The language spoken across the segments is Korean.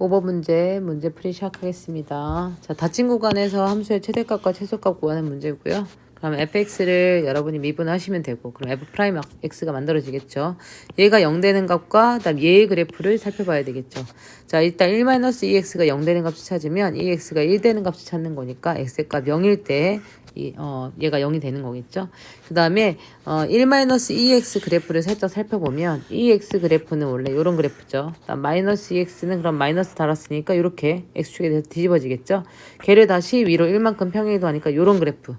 5번 문제풀이 시작하겠습니다. 자, 닫힌 구간에서 함수의 최대값과 최소값 구하는 문제고요. 그럼 fx를 여러분이 미분하시면 되고, 그럼 f 프라임 x가 만들어지겠죠. 얘가 0 되는 값과 그다음 얘의 그래프를 살펴봐야 되겠죠. 자, 일단 1-2x가 0 되는 값을 찾으면 2x가 1 되는 값을 찾는 거니까 x의 값 0일 때 얘가 0이 되는 거겠죠. 그 다음에 1-2x 그래프를 살짝 살펴보면 2x 그래프는 원래 이런 그래프죠. 마이너스 2x는 그럼 마이너스 달았으니까 이렇게 x축에 대해서 뒤집어지겠죠. 걔를 다시 위로 1만큼 평행이동하니까 이런 그래프.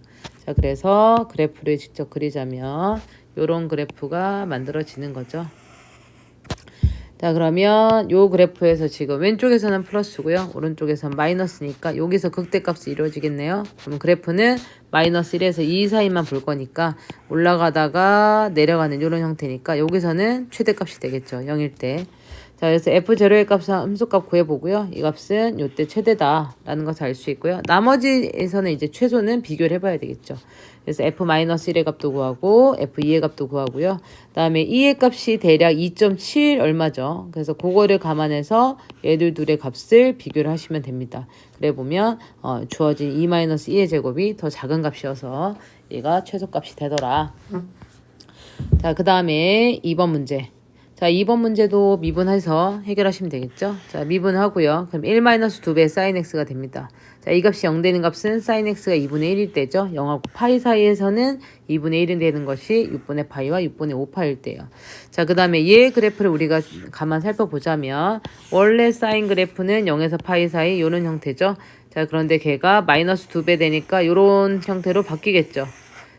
자, 그래서 그래프를 직접 그리자면 이런 그래프가 만들어지는 거죠. 자, 그러면 요 그래프에서 지금 왼쪽에서는 플러스고요. 오른쪽에서는 마이너스니까 여기서 극대값이 이루어지겠네요. 그럼 그래프는 마이너스 1에서 2 사이만 볼 거니까 올라가다가 내려가는 이런 형태니까 여기서는 최대값이 되겠죠. 0일 때. 자, 그래서 f0의 값은 함수값 구해보고요. 이 값은 요때 최대다라는 것을 알 수 있고요. 나머지에서는 이제 최소는 비교를 해봐야 되겠죠. 그래서 f-1의 값도 구하고 f2의 값도 구하고요. 그 다음에 2의 값이 대략 2.7 얼마죠. 그래서 그거를 감안해서 얘들 둘의 값을 비교를 하시면 됩니다. 그래 보면 주어진 2-2의 제곱이 더 작은 값이어서 얘가 최소값이 되더라. 자, 그 다음에 2번 문제. 자, 2번 문제도 미분해서 해결하시면 되겠죠. 자, 미분하고요. 그럼 1-2배 sin x가 됩니다. 자, 이 값이 0 되는 값은 sin x가 2분의 1일 때죠. 0하고 파이 사이에서는 2분의 1이 되는 것이 6분의 파이와 6분의 5파일 때예요. 자, 그 다음에 얘 그래프를 우리가 가만 살펴보자면 원래 sin 그래프는 0에서 파이 사이 이런 형태죠. 자, 그런데 걔가 마이너스 2배 되니까 이런 형태로 바뀌겠죠.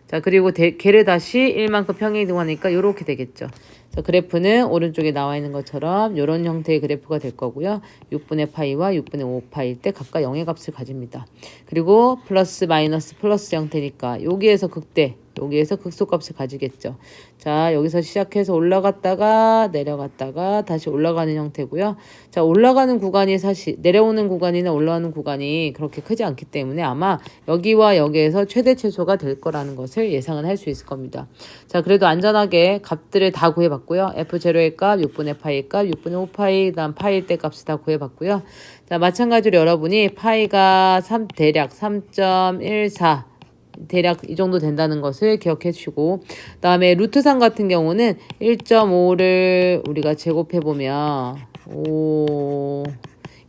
자, 그리고 걔를 다시 1만큼 평행이동하니까 이렇게 되겠죠. 자, 그래프는 오른쪽에 나와 있는 것처럼 이런 형태의 그래프가 될 거고요. 6분의 파이와 6분의 5파일 때 각각 0의 값을 가집니다. 그리고 플러스 마이너스 플러스 형태니까 여기에서 극대, 여기에서 극소값을 가지겠죠. 자, 여기서 시작해서 올라갔다가 내려갔다가 다시 올라가는 형태고요. 자, 올라가는 구간이 사실 내려오는 구간이나 올라가는 구간이 그렇게 크지 않기 때문에 아마 여기와 여기에서 최대 최소가 될 거라는 것을 예상은 할 수 있을 겁니다. 자, 그래도 안전하게 값들을 다 구해봤고요. f0의 값, 6분의 파이 값, 6분의 5파이, 그다음 파일 때 값을 다 구해봤고요. 자, 마찬가지로 여러분이 파이가 대략 3.14 대략 이 정도 된다는 것을 기억해 주시고, 그 다음에 루트3 같은 경우는 1.5를 우리가 제곱해 보면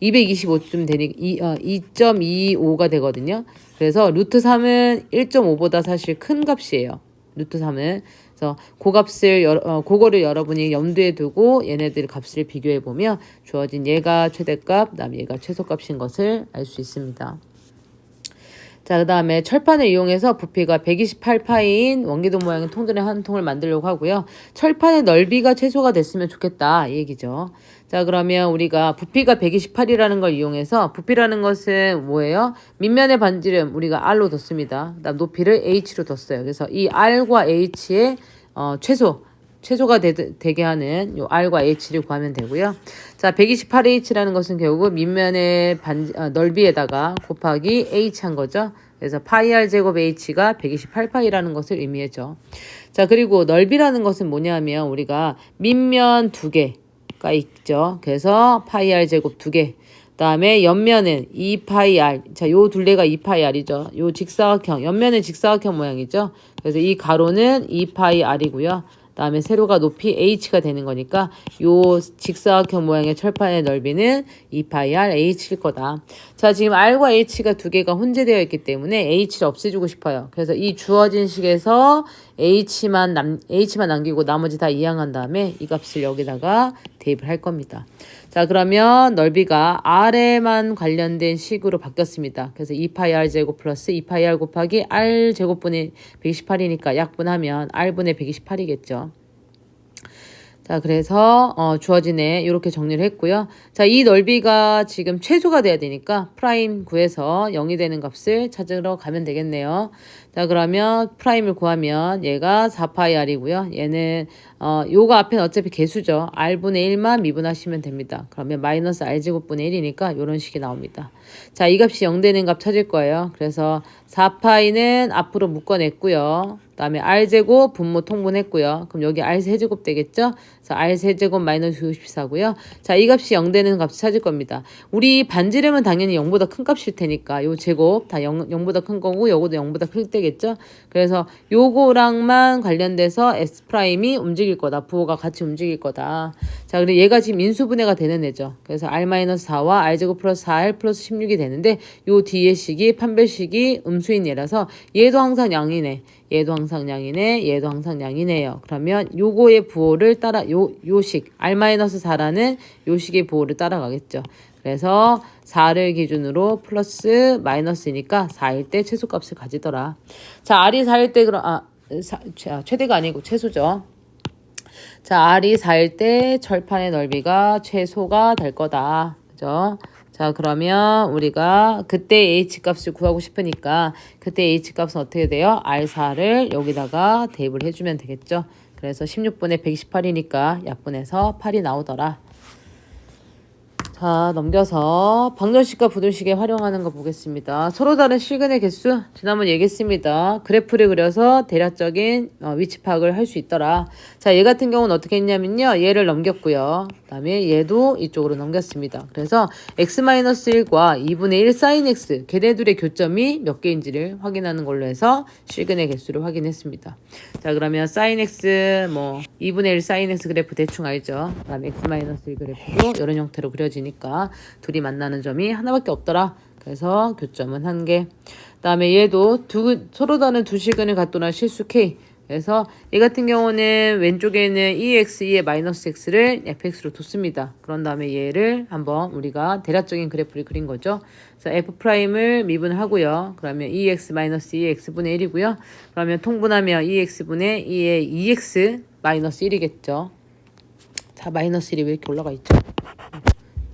225쯤 되니 2.25가 되거든요. 그래서 루트3은 1.5보다 사실 큰 값이에요. 루트3은. 그래서 그거를 여러분이 염두에 두고 얘네들 값을 비교해 보면 주어진 얘가 최대값, 그다음에 얘가 최소값인 것을 알 수 있습니다. 자, 그 다음에 철판을 이용해서 부피가 128파인 원기둥 모양의 통들의 한 통을 만들려고 하고요. 철판의 넓이가 최소가 됐으면 좋겠다 이 얘기죠. 자, 그러면 우리가 부피가 128이라는 걸 이용해서 부피라는 것은 뭐예요? 밑면의 반지름 우리가 R로 뒀습니다. 그다음 높이를 H로 뒀어요. 그래서 이 R과 H의 최소가 되게 하는 요 R과 H를 구하면 되고요. 자, 128H라는 것은 결국 밑면의 넓이에다가 곱하기 H 한 거죠. 그래서 파이 R 제곱 H가 128파이라는 것을 의미하죠. 자, 그리고 넓이라는 것은 뭐냐면 우리가 밑면 두 개가 있죠. 그래서 파이 R 제곱 두 개. 그다음에 옆면은 2파이 R. 자, 요 둘레가 2파이 R이죠. 요 직사각형, 옆면은 직사각형 모양이죠. 그래서 이 가로는 2파이 R이고요. 그다음에 세로가 높이 H가 되는 거니까 요 직사각형 모양의 철판의 넓이는 2파이 R H일 거다. 자, 지금 R과 H가 두 개가 혼재되어 있기 때문에 H를 없애주고 싶어요. 그래서 이 주어진 식에서 H만 남기고 나머지 다 이항한 다음에 이 값을 여기다가 대입을 할 겁니다. 자, 그러면 넓이가 R에만 관련된 식으로 바뀌었습니다. 그래서 2파이 R 제곱 플러스 2파이 R 곱하기 R 제곱분의 128이니까 약분하면 R분의 128이겠죠. 자, 그래서 주어지네 이렇게 정리를 했고요. 자, 이 넓이가 지금 최소가 돼야 되니까 프라임 구해서 0이 되는 값을 찾으러 가면 되겠네요. 자, 그러면 프라임을 구하면 얘가 4파이 R이고요. 얘는 요가 앞에는 어차피 개수죠. R분의 1만 미분하시면 됩니다. 그러면 마이너스 R제곱분의 1이니까 이런 식이 나옵니다. 자, 이 값이 0 되는 값 찾을 거예요. 그래서 4파이는 앞으로 묶어냈고요. 그 다음에 R제곱 분모 통분했고요. 그럼 여기 R 세제곱 되겠죠? 그래서 R 세제곱 마이너스 94고요. 자, 이 값이 0 되는 값을 찾을 겁니다. 우리 반지름은 당연히 0보다 큰 값일 테니까 요 제곱 다 0보다 큰 거고 요거도 0보다 클 때겠죠. 그래서 요거랑만 관련돼서 S'이 움직일 거다. 부호가 같이 움직일 거다. 자, 그리고 얘가 지금 인수분해가 되는 애죠. 그래서 R-4와 R제곱 플러스 4R 플러스 16이 되는데 요 뒤에 식이 판별식이 음수인 얘라서 얘도 항상 양이네. 얘도 항상 양이네. 얘도 항상 양이네요. 그러면 요거의 부호를 따라 요식 R-4라는 요식의 부호를 따라가겠죠. 그래서 4를 기준으로 플러스 마이너스니까 4일 때 최소값을 가지더라. 자, R이 4일 때 그럼 최대가 아니고 최소죠. 자, R이 4일 때 철판의 넓이가 최소가 될 거다. 그죠? 자, 그러면 우리가 그때 H값을 구하고 싶으니까 그때 H값은 어떻게 돼요? R4를 여기다가 대입을 해주면 되겠죠. 그래서 16분의 128이니까 약분해서 8이 나오더라. 자, 넘겨서 방정식과 부등식에 활용하는 거 보겠습니다. 서로 다른 실근의 개수 지난번 얘기했습니다. 그래프를 그려서 대략적인 위치 파악을 할 수 있더라. 자, 얘 같은 경우는 어떻게 했냐면요. 얘를 넘겼고요. 그 다음에 얘도 이쪽으로 넘겼습니다. 그래서 x-1과 2분의 1 sin x 걔네들의 교점이 몇 개인지를 확인하는 걸로 해서 실근의 개수를 확인했습니다. 자, 그러면 sin x 2분의 1 sin x 그래프 대충 알죠. 그 다음에 x-1 그래프도 이런 형태로 그려지니까 둘이 만나는 점이 하나밖에 없더라. 그래서 교점은 1개. 그 다음에 얘도 서로 다른 두 실근을 갖도록 실수 k. 그래서 얘 같은 경우는 왼쪽에는 2x, 2의 마이너스 x를 fx로 뒀습니다. 그런 다음에 얘를 한번 우리가 대략적인 그래프를 그린 거죠. 그래서 f'을 미분을 하고요. 그러면 2x 마이너스 2의 x분의 1이고요. 그러면 통분하면 2x분의 2의 2x 마이너스 1이겠죠. 자, 마이너스 1이 왜 이렇게 올라가 있죠?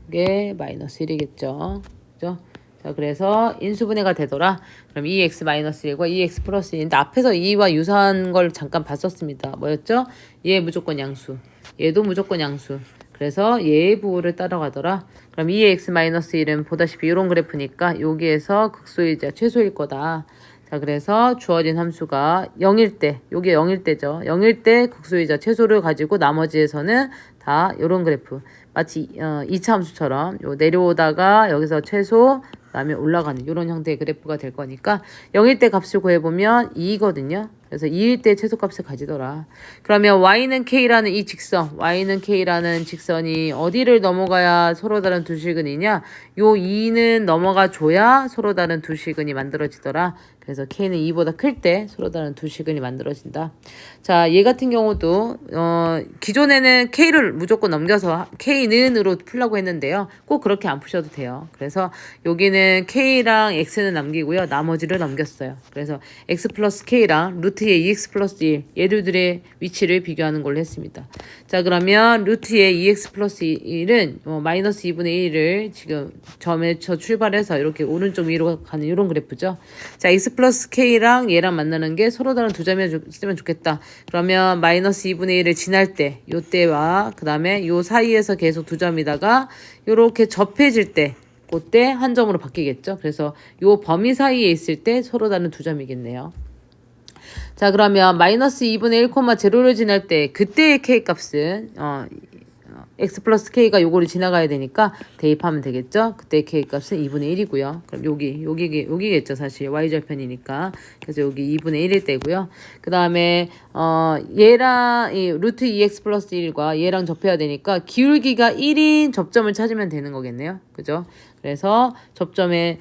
이게 마이너스 1이겠죠. 그죠? 자, 그래서 인수분해가 되더라. 그럼 2x-1과 2x 플러스 1인데 앞에서 2와 유사한 걸 잠깐 봤었습니다. 뭐였죠? 얘 무조건 양수. 얘도 무조건 양수. 그래서 얘의 부호를 따라가더라. 그럼 2x-1은 보다시피 이런 그래프니까 여기에서 극소이자 최소일 거다. 자, 그래서 주어진 함수가 0일 때, 요게 0일 때죠. 0일 때 극소이자 최소를 가지고 나머지에서는 다 요런 그래프. 마치 2차 함수처럼 요 내려오다가 여기서 최소 그다음에 올라가는 이런 형태의 그래프가 될 거니까 0일 때 값을 구해보면 2거든요. 그래서 2일 때 최소값을 가지더라. 그러면 y는 k라는 이 직선, y는 k라는 직선이 어디를 넘어가야 서로 다른 두 실근이냐? 요 2는 넘어가 줘야 서로 다른 두 실근이 만들어지더라. 그래서 k는 2보다 클 때 서로 다른 두 실근이 만들어진다. 자, 얘 같은 경우도 기존에는 k를 무조건 넘겨서 k는으로 풀려고 했는데요. 꼭 그렇게 안 푸셔도 돼요. 그래서 여기는 k랑 x는 남기고요. 나머지를 넘겼어요. 그래서 x 플러스 k랑 루트의 2x 플러스 1 얘들의 위치를 비교하는 걸로 했습니다. 자, 그러면 루트의 2x 플러스 1은 마이너스 2분의 1을 지금 점에서 출발해서 이렇게 오른쪽 위로 가는 이런 그래프죠. 자, x 플러스 k랑 얘랑 만나는 게 서로 다른 두 점이었으면 좋겠다. 그러면 마이너스 2분의 1을 지날 때 요때와 그 다음에 요 사이에서 계속 두 점이다가 요렇게 접해질 때 그때 한 점으로 바뀌겠죠. 그래서 요 범위 사이에 있을 때 서로 다른 두 점이겠네요. 자, 그러면 마이너스 2분의 1,0를 지날 때 그때의 k값은 x 플러스 k가 요거를 지나가야 되니까 대입하면 되겠죠. 그때 k값은 2분의 1이고요. 그럼 여기겠죠. 사실 y절편이니까. 그래서 여기 2분의 1일 때고요. 그 다음에 얘랑 이 루트 2x 플러스 1과 얘랑 접해야 되니까 기울기가 1인 접점을 찾으면 되는 거겠네요. 그죠? 그래서 접점에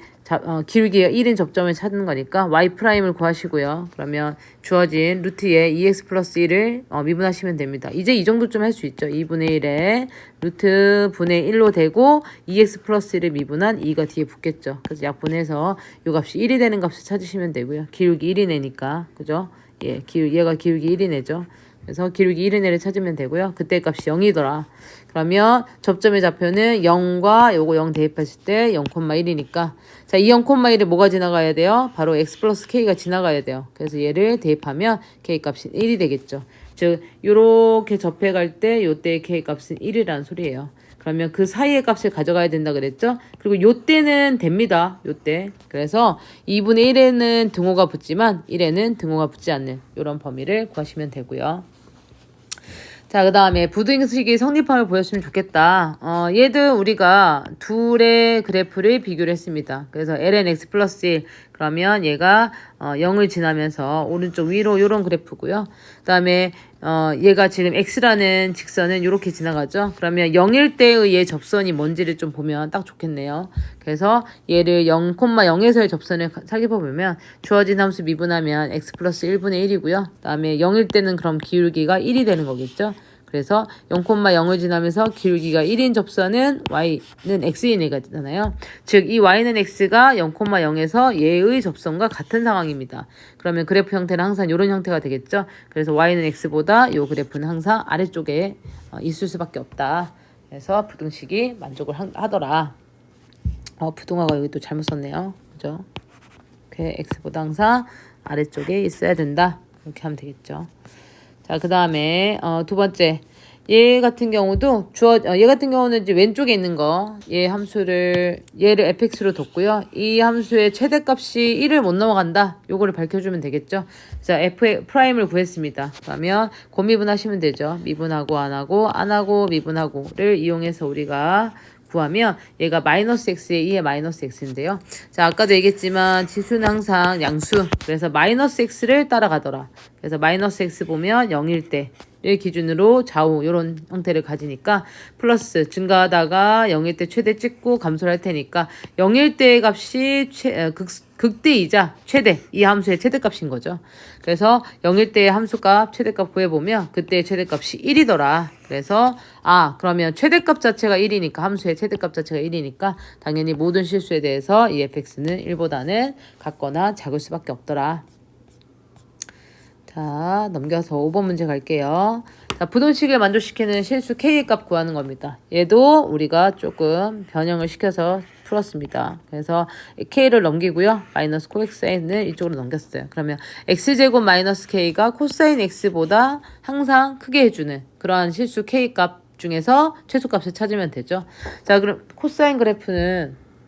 기울기가 1인 접점을 찾는 거니까 y'을 구하시고요. 그러면 주어진 루트의 2x 플러스 1을 미분하시면 됩니다. 이제 이 정도쯤 할 수 있죠. 2분의 1에 루트 분의 1로 되고 2x 플러스 1을 미분한 2가 뒤에 붙겠죠. 그래서 약분해서 이 값이 1이 되는 값을 찾으시면 되고요. 기울기 1이 내니까. 그죠? 예, 얘가 기울기 1이 내죠. 그래서 기울기 1의 내를 찾으면 되고요. 그때 값이 0이더라. 그러면 접점의 좌표는 0과 요거 0 대입했을 때 0,1이니까 자, 이 0,1에 뭐가 지나가야 돼요? 바로 x 플러스 k가 지나가야 돼요. 그래서 얘를 대입하면 k 값이 1이 되겠죠. 즉 요렇게 접해갈 때 요때의 k 값은 1이라는 소리예요. 그러면 그 사이의 값을 가져가야 된다 그랬죠? 그리고 요때는 됩니다. 요때. 그래서 2분의 1에는 등호가 붙지만 1에는 등호가 붙지 않는 이런 범위를 구하시면 되고요. 자, 그 다음에 부등식이 성립함을 보였으면 좋겠다. 얘도 우리가 둘의 그래프를 비교를 했습니다. 그래서 lnx 플러스 1 그러면 얘가 0을 지나면서 오른쪽 위로 요런 그래프고요. 그 다음에 얘가 지금 x라는 직선은 이렇게 지나가죠. 그러면 0일 때의 얘 접선이 뭔지를 좀 보면 딱 좋겠네요. 그래서 얘를 0,0에서의 접선을 살펴보면 주어진 함수 미분하면 x 플러스 1분의 1이고요. 그 다음에 0일 때는 그럼 기울기가 1이 되는 거겠죠. 그래서 0,0을 지나면서 기울기가 1인 접선은 y는 x인 애가잖아요. 즉 이 y는 x가 0,0에서 얘의 접선과 같은 상황입니다. 그러면 그래프 형태는 항상 이런 형태가 되겠죠. 그래서 y는 x보다 이 그래프는 항상 아래쪽에 있을 수밖에 없다. 그래서 부등식이 만족을 하더라. 부등화가 여기 또 잘못 썼네요. 그죠? 이렇게 x보다 항상 아래쪽에 있어야 된다. 이렇게 하면 되겠죠. 자, 그 다음에 두 번째 얘 같은 경우도 얘 같은 경우는 이제 왼쪽에 있는 거 얘 함수를 얘를 fx로 뒀고요. 이 함수의 최대값이 1을 못 넘어간다. 요거를 밝혀주면 되겠죠. 자, f 프라임을 구했습니다. 그러면 곱미분하시면 되죠. 미분하고 안 하고 미분하고를 이용해서 우리가 구하면 얘가 마이너스 x에 2의 마이너스 x인데요. 자, 아까도 얘기했지만 지수는 항상 양수. 그래서 마이너스 x를 따라가더라. 그래서 마이너스 x 보면 0일 때를 기준으로 좌우 이런 형태를 가지니까 플러스 증가하다가 0일 때 최대 찍고 감소를 할 테니까 0일 때의 값이 극대이자 최대 이 함수의 최대값인 거죠. 그래서 0일 때의 함수값 최대값 구해보면 그때의 최대값이 1이더라. 그래서 그러면 최대값 자체가 1이니까 함수의 최대값 자체가 1이니까 당연히 모든 실수에 대해서 이 fx는 1보다는 같거나 작을 수밖에 없더라. 자, 넘겨서 5번 문제 갈게요. 자, 부등식을 만족시키는 실수 k의 값 구하는 겁니다. 얘도 우리가 조금 변형을 시켜서 풀었습니다. 그래서 k를 넘기고요. 마이너스 코엑사인을 이쪽으로 넘겼어요. 그러면 x제곱 마이너스 k가 코사인 x보다 항상 크게 해주는 그러한 실수 k 값 중에서 최소값을 찾으면 되죠. 자, 그럼 코사인 그래프는